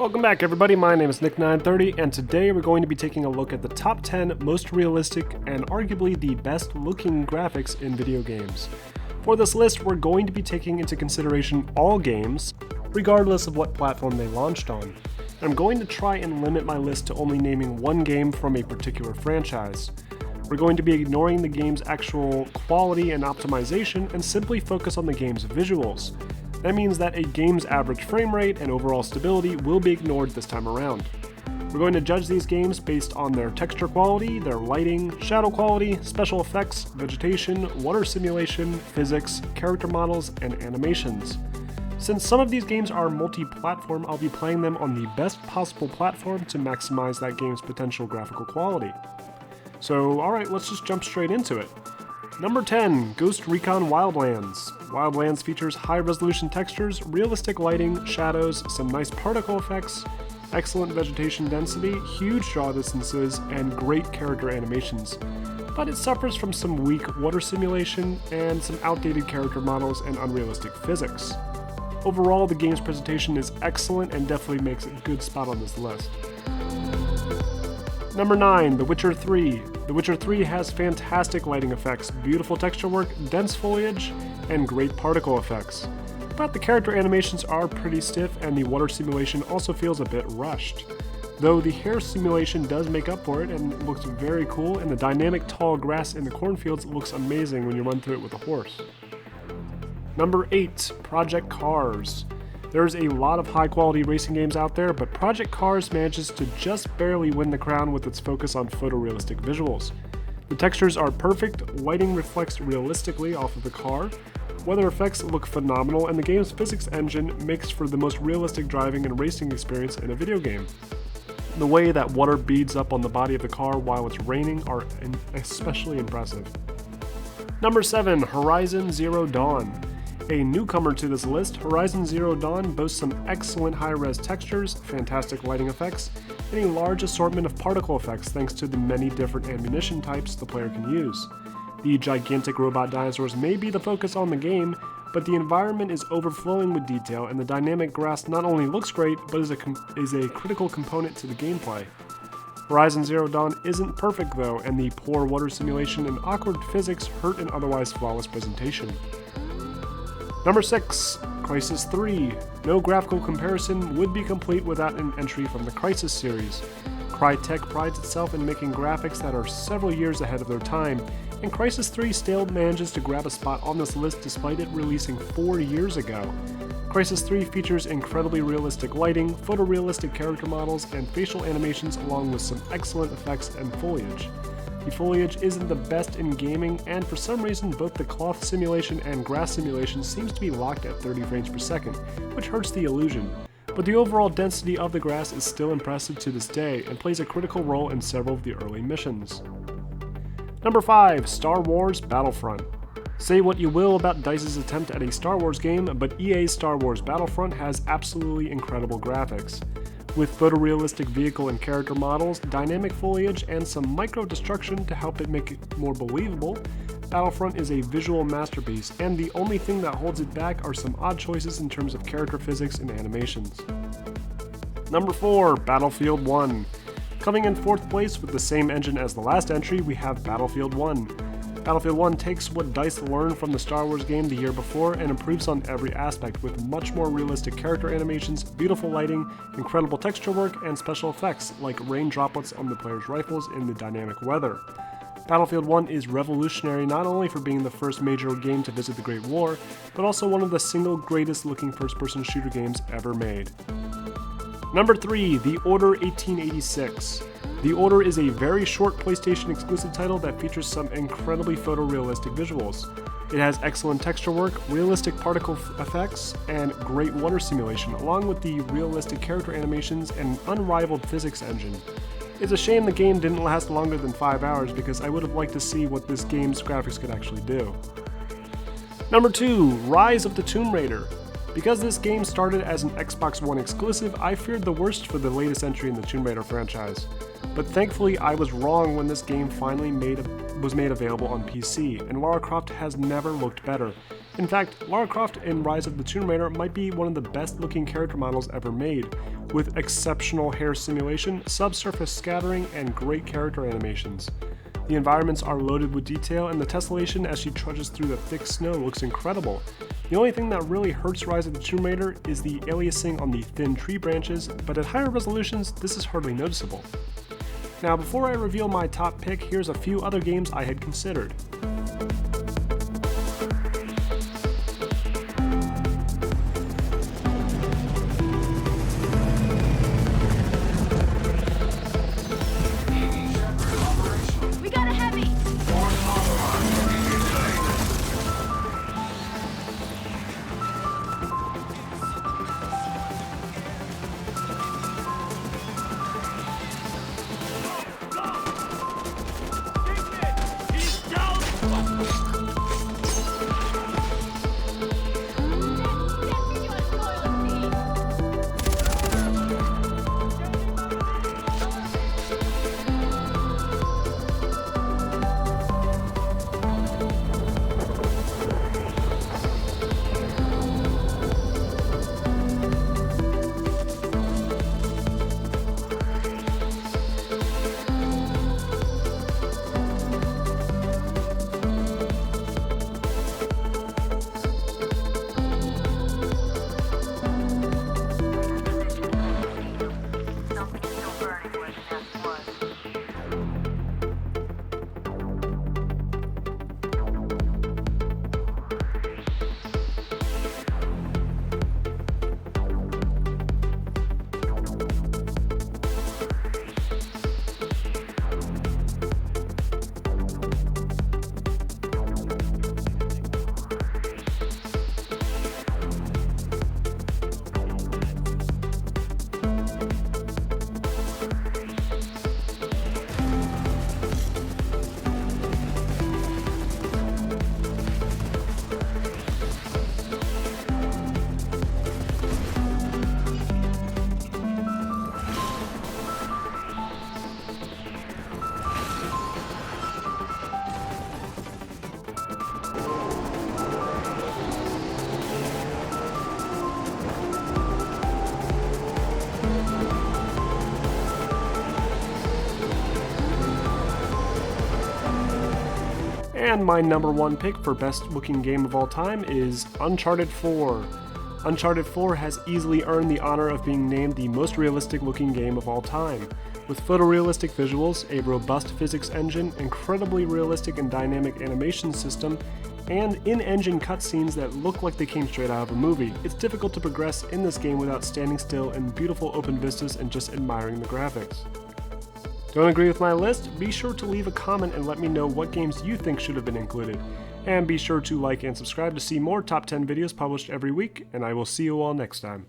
Welcome back everybody, my name is Nick930 and today we're going to be taking a look at the top 10 most realistic and arguably the best looking graphics in video games. For this list we're going to be taking into consideration all games, regardless of what platform they launched on. And I'm going to try and limit my list to only naming one game from a particular franchise. We're going to be ignoring the game's actual quality and optimization and simply focus on the game's visuals. That means that a game's average frame rate and overall stability will be ignored this time around. We're going to judge these games based on their texture quality, their lighting, shadow quality, special effects, vegetation, water simulation, physics, character models, and animations. Since some of these games are multi-platform, I'll be playing them on the best possible platform to maximize that game's potential graphical quality. So alright, let's just jump straight into it. Number 10, Ghost Recon Wildlands. Wildlands features high-resolution textures, realistic lighting, shadows, some nice particle effects, excellent vegetation density, huge draw distances, and great character animations. But it suffers from some weak water simulation and some outdated character models and unrealistic physics. Overall, the game's presentation is excellent and definitely makes a good spot on this list. Number 9, The Witcher 3. The Witcher 3 has fantastic lighting effects, beautiful texture work, dense foliage, and great particle effects. But the character animations are pretty stiff and the water simulation also feels a bit rushed. Though the hair simulation does make up for it and it looks very cool, and the dynamic tall grass in the cornfields looks amazing when you run through it with a horse. Number 8, Project Cars. There's a lot of high-quality racing games out there, but Project Cars manages to just barely win the crown with its focus on photorealistic visuals. The textures are perfect, lighting reflects realistically off of the car, weather effects look phenomenal, and the game's physics engine makes for the most realistic driving and racing experience in a video game. The way that water beads up on the body of the car while it's raining are especially impressive. Number 7, Horizon Zero Dawn. A newcomer to this list, Horizon Zero Dawn boasts some excellent high-res textures, fantastic lighting effects, and a large assortment of particle effects thanks to the many different ammunition types the player can use. The gigantic robot dinosaurs may be the focus on the game, but the environment is overflowing with detail and the dynamic grass not only looks great, but is a critical component to the gameplay. Horizon Zero Dawn isn't perfect though, and the poor water simulation and awkward physics hurt an otherwise flawless presentation. Number 6, Crysis 3. No graphical comparison would be complete without an entry from the Crysis series. Crytek prides itself in making graphics that are several years ahead of their time, and Crysis 3 still manages to grab a spot on this list despite it releasing 4 years ago. Crysis 3 features incredibly realistic lighting, photorealistic character models, and facial animations along with some excellent effects and foliage. The foliage isn't the best in gaming, and for some reason both the cloth simulation and grass simulation seems to be locked at 30 frames per second, which hurts the illusion. But the overall density of the grass is still impressive to this day, and plays a critical role in several of the early missions. Number 5, Star Wars Battlefront. Say what you will about DICE's attempt at a Star Wars game, but EA's Star Wars Battlefront has absolutely incredible graphics. With photorealistic vehicle and character models, dynamic foliage, and some micro-destruction to help it make it more believable, Battlefront is a visual masterpiece, and the only thing that holds it back are some odd choices in terms of character physics and animations. Number 4, Battlefield 1. Coming in 4th place with the same engine as the last entry, we have Battlefield 1. Battlefield 1 takes what DICE learned from the Star Wars game the year before and improves on every aspect with much more realistic character animations, beautiful lighting, incredible texture work, and special effects like rain droplets on the player's rifles in the dynamic weather. Battlefield 1 is revolutionary not only for being the first major game to visit the Great War, but also one of the single greatest looking first-person shooter games ever made. Number 3, The Order 1886. The Order is a very short PlayStation exclusive title that features some incredibly photorealistic visuals. It has excellent texture work, realistic particle effects, and great water simulation, along with the realistic character animations and unrivaled physics engine. It's a shame the game didn't last longer than 5 hours because I would have liked to see what this game's graphics could actually do. Number 2, Rise of the Tomb Raider. Because this game started as an Xbox One exclusive, I feared the worst for the latest entry in the Tomb Raider franchise. But thankfully I was wrong when this game finally was made available on PC, and Lara Croft has never looked better. In fact, Lara Croft in Rise of the Tomb Raider might be one of the best looking character models ever made, with exceptional hair simulation, subsurface scattering, and great character animations. The environments are loaded with detail, and the tessellation as she trudges through the thick snow looks incredible. The only thing that really hurts Rise of the Tomb Raider is the aliasing on the thin tree branches, but at higher resolutions, this is hardly noticeable. Now, before I reveal my top pick, here's a few other games I had considered. And my number one pick for best looking game of all time is Uncharted 4. Uncharted 4 has easily earned the honor of being named the most realistic looking game of all time. With photorealistic visuals, a robust physics engine, incredibly realistic and dynamic animation system, and in-engine cutscenes that look like they came straight out of a movie, it's difficult to progress in this game without standing still in beautiful open vistas and just admiring the graphics. Don't agree with my list? Be sure to leave a comment and let me know what games you think should have been included. And be sure to like and subscribe to see more top 10 videos published every week, and I will see you all next time.